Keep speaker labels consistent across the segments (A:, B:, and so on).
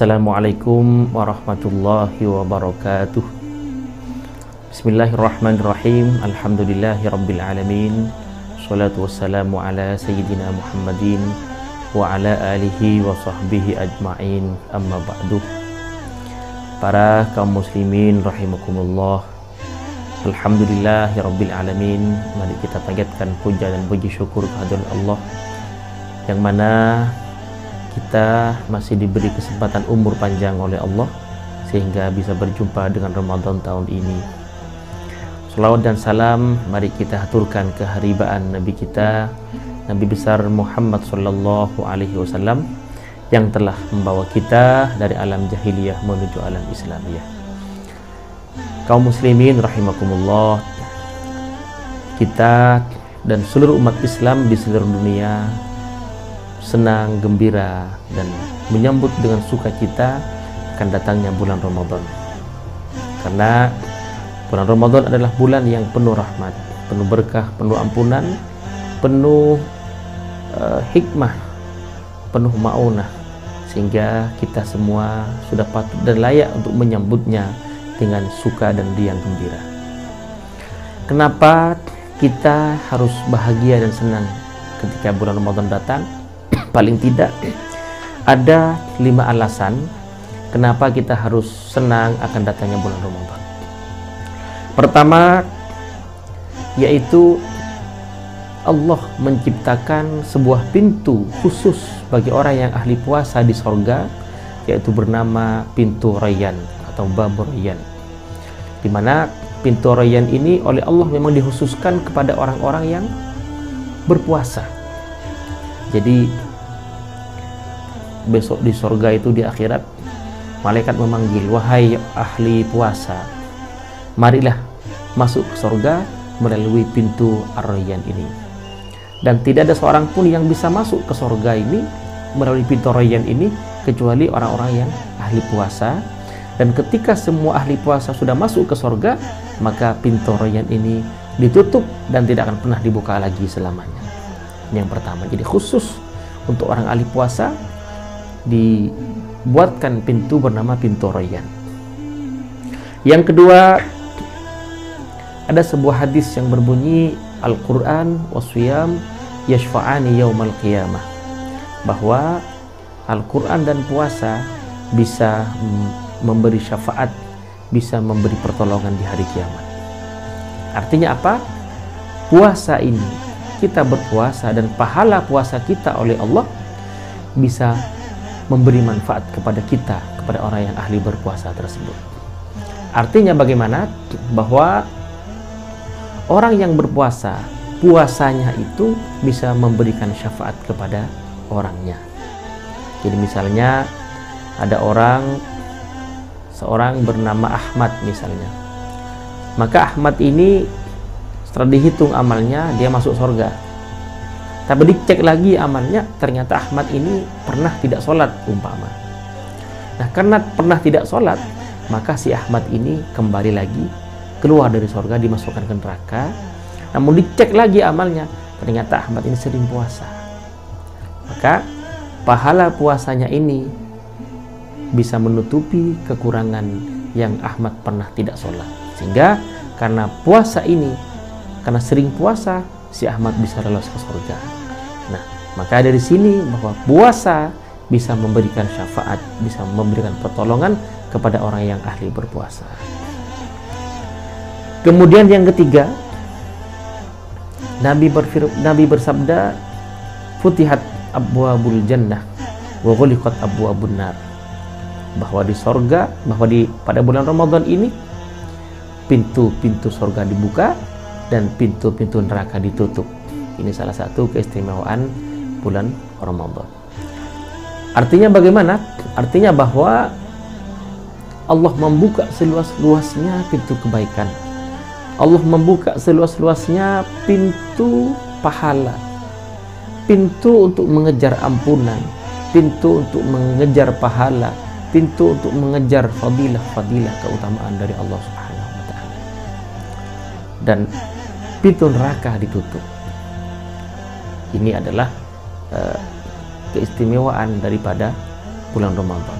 A: Assalamualaikum warahmatullahi wabarakatuh. Bismillahirrahmanirrahim. Alhamdulillahirabbil alamin. Shalatu wassalamu ala sayyidina Muhammadin wa ala alihi wa sahbihi ajma'in. Amma ba'du. Para kaum muslimin rahimakumullah. Alhamdulillahirabbil alamin. Mari kita panjatkan puja dan puji syukur kehadirat Allah yang mana kita masih diberi kesempatan umur panjang oleh Allah sehingga bisa berjumpa dengan Ramadan tahun ini. Salawat dan salam mari kita haturkan keharibaan Nabi kita, Nabi besar Muhammad sallallahu alaihi wasallam yang telah membawa kita dari alam jahiliyah menuju alam Islamiyah. Kaum muslimin rahimakumullah, kita dan seluruh umat Islam di seluruh dunia senang, gembira, dan menyambut dengan sukacita akan datangnya bulan Ramadan. Karena bulan Ramadan adalah bulan yang penuh rahmat, penuh berkah, penuh ampunan, penuh hikmah, penuh ma'unah, sehingga kita semua sudah patut dan layak untuk menyambutnya dengan suka dan riang gembira. Kenapa kita harus bahagia dan senang ketika bulan Ramadan datang? Paling tidak ada 5 alasan kenapa kita harus senang akan datangnya bulan Ramadan. Pertama, yaitu Allah menciptakan sebuah pintu khusus bagi orang yang ahli puasa di sorga, yaitu bernama pintu Rayyan atau Bab Rayyan, di mana pintu Rayyan ini oleh Allah memang dikhususkan kepada orang-orang yang berpuasa. Jadi besok di sorga itu, di akhirat, malaikat memanggil, wahai ahli puasa, marilah masuk ke sorga melalui pintu Ar-Rayyan ini. Dan tidak ada seorang pun yang bisa masuk ke sorga ini melalui pintu Rayyan ini kecuali orang-orang yang ahli puasa. Dan ketika semua ahli puasa sudah masuk ke sorga, maka pintu Rayyan ini ditutup dan tidak akan pernah dibuka lagi selamanya. Ini yang pertama. Jadi khusus untuk orang ahli puasa dibuatkan pintu bernama pintu Rayyan. Yang kedua, ada sebuah hadis yang berbunyi Al-Quran wasyiyam yashfa'ani yaumal qiyamah, bahwa Al-Quran dan puasa bisa memberi syafaat, bisa memberi pertolongan di hari kiamat. Artinya apa? Puasa ini, kita berpuasa dan pahala puasa kita oleh Allah bisa memberi manfaat kepada kita, kepada orang yang ahli berpuasa tersebut. Artinya bagaimana? Bahwa orang yang berpuasa, puasanya itu bisa memberikan syafaat kepada orangnya. Jadi misalnya ada seorang bernama Ahmad misalnya, maka Ahmad ini setelah dihitung amalnya dia masuk surga. Tapi dicek lagi amalnya, ternyata Ahmad ini pernah tidak sholat umpama. Nah, karena pernah tidak sholat, maka si Ahmad ini kembali lagi keluar dari surga, dimasukkan ke neraka. Namun dicek lagi amalnya, ternyata Ahmad ini sering puasa. Maka pahala puasanya ini bisa menutupi kekurangan yang Ahmad pernah tidak sholat. Sehingga karena puasa ini, karena sering puasa, si Ahmad bisa lolos ke surga. Nah, maka dari sini bahwa puasa bisa memberikan syafaat, bisa memberikan pertolongan kepada orang yang ahli berpuasa. Kemudian yang ketiga, Nabi bersabda, futihat abwabul jannah wa ghuliqat abwabun nar, bahwa di sorga, pada bulan Ramadan ini pintu-pintu sorga dibuka dan pintu-pintu neraka ditutup. Ini salah satu keistimewaan bulan Ramadan. Artinya bagaimana? Artinya bahwa Allah membuka seluas-luasnya pintu kebaikan. Allah membuka seluas-luasnya pintu pahala, pintu untuk mengejar ampunan, pintu untuk mengejar pahala, pintu untuk mengejar fadilah-fadilah keutamaan dari Allah Subhanahu wa Ta'ala. Dan pintu neraka ditutup. Ini adalah keistimewaan daripada bulan Ramadan.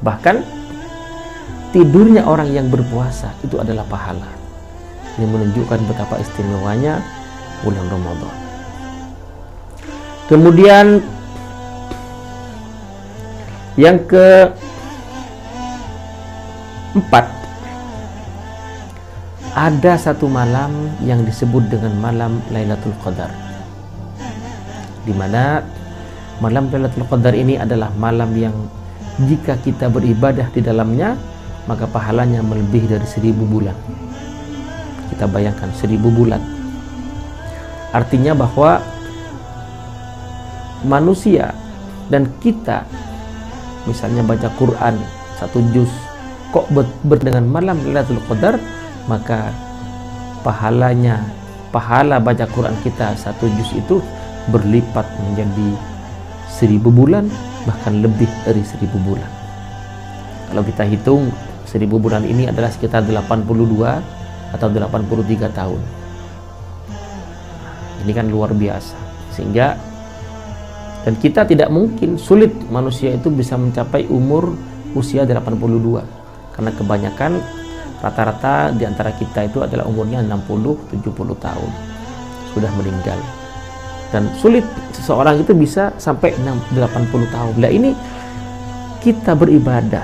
A: Bahkan tidurnya orang yang berpuasa itu adalah pahala. Ini menunjukkan betapa istimewanya bulan Ramadan. Kemudian yang keempat, ada satu malam yang disebut dengan malam Lailatul Qadar, di mana malam Lailatul Qadar ini adalah malam yang jika kita beribadah di dalamnya maka pahalanya melebihi dari 1000 bulan. Kita bayangkan 1000 bulan. Artinya bahwa manusia dan kita misalnya baca Quran 1 juz kok dengan malam Lailatul Qadar, maka pahala baca Quran kita 1 juz itu berlipat menjadi 1000 bulan, bahkan lebih dari 1000 bulan. Kalau kita hitung 1000 bulan ini adalah sekitar 82 atau 83 tahun. Ini kan luar biasa. Sehingga dan kita tidak mungkin, sulit manusia itu bisa mencapai umur usia 82, karena kebanyakan rata-rata di antara kita itu adalah umurnya 60-70 tahun sudah meninggal, dan sulit seseorang itu bisa sampai 80 tahun. Nah, ini kita beribadah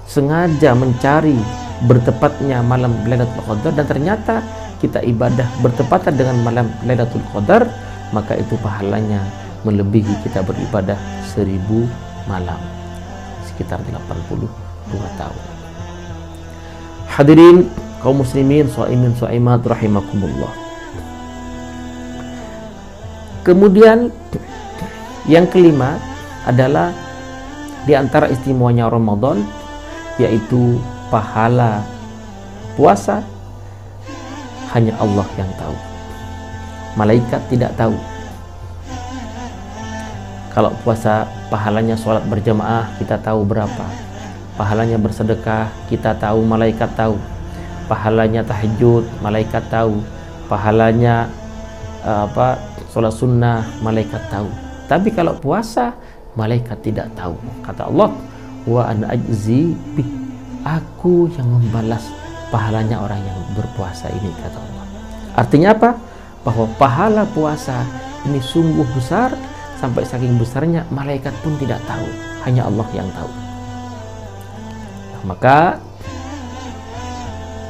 A: sengaja mencari bertepatnya malam Lailatul Qadar, dan ternyata kita ibadah bertepatan dengan malam Lailatul Qadar, maka itu pahalanya melebihi kita beribadah 1000 malam, sekitar 82 tahun. Hadirin kaum muslimin, shaimin, shaimat rahimakumullah. Kemudian yang kelima adalah di antara istimewanya Ramadan, yaitu pahala puasa hanya Allah yang tahu. Malaikat tidak tahu. Kalau puasa pahalanya sholat berjamaah, kita tahu berapa. Pahalanya bersedekah, kita tahu, malaikat tahu. Pahalanya tahajud, malaikat tahu. Pahalanya sholat sunnah, malaikat tahu. Tapi kalau puasa, malaikat tidak tahu. Kata Allah, wa ana ajzi bih, aku yang membalas pahalanya orang yang berpuasa ini, kata Allah. Artinya apa? Bahwa pahala puasa ini sungguh besar, sampai saking besarnya malaikat pun tidak tahu, hanya Allah yang tahu. Nah, maka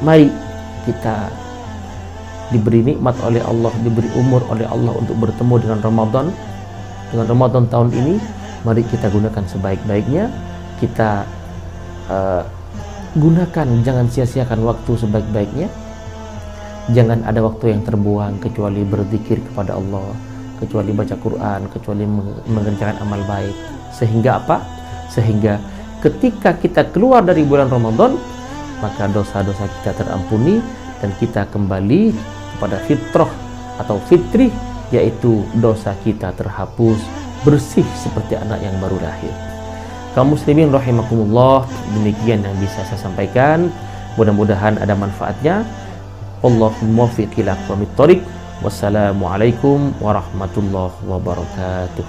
A: mari kita diberi nikmat oleh Allah, diberi umur oleh Allah untuk bertemu dengan Ramadan tahun ini. Mari kita gunakan sebaik-baiknya. Kita gunakan, jangan sia-siakan waktu sebaik-baiknya. Jangan ada waktu yang terbuang kecuali berzikir kepada Allah, kecuali baca Quran, kecuali mengerjakan amal baik. Sehingga apa? Sehingga ketika kita keluar dari bulan Ramadan, maka dosa-dosa kita terampuni dan kita kembali kepada fitrah atau fitrih, yaitu dosa kita terhapus, bersih seperti anak yang baru lahir. Kaum muslimin rahimakumullah, demikian yang bisa saya sampaikan. Mudah-mudahan ada manfaatnya. Allahumma muwaffiq ila aqwamit thoriq. Wassalamualaikum warahmatullahi wabarakatuh.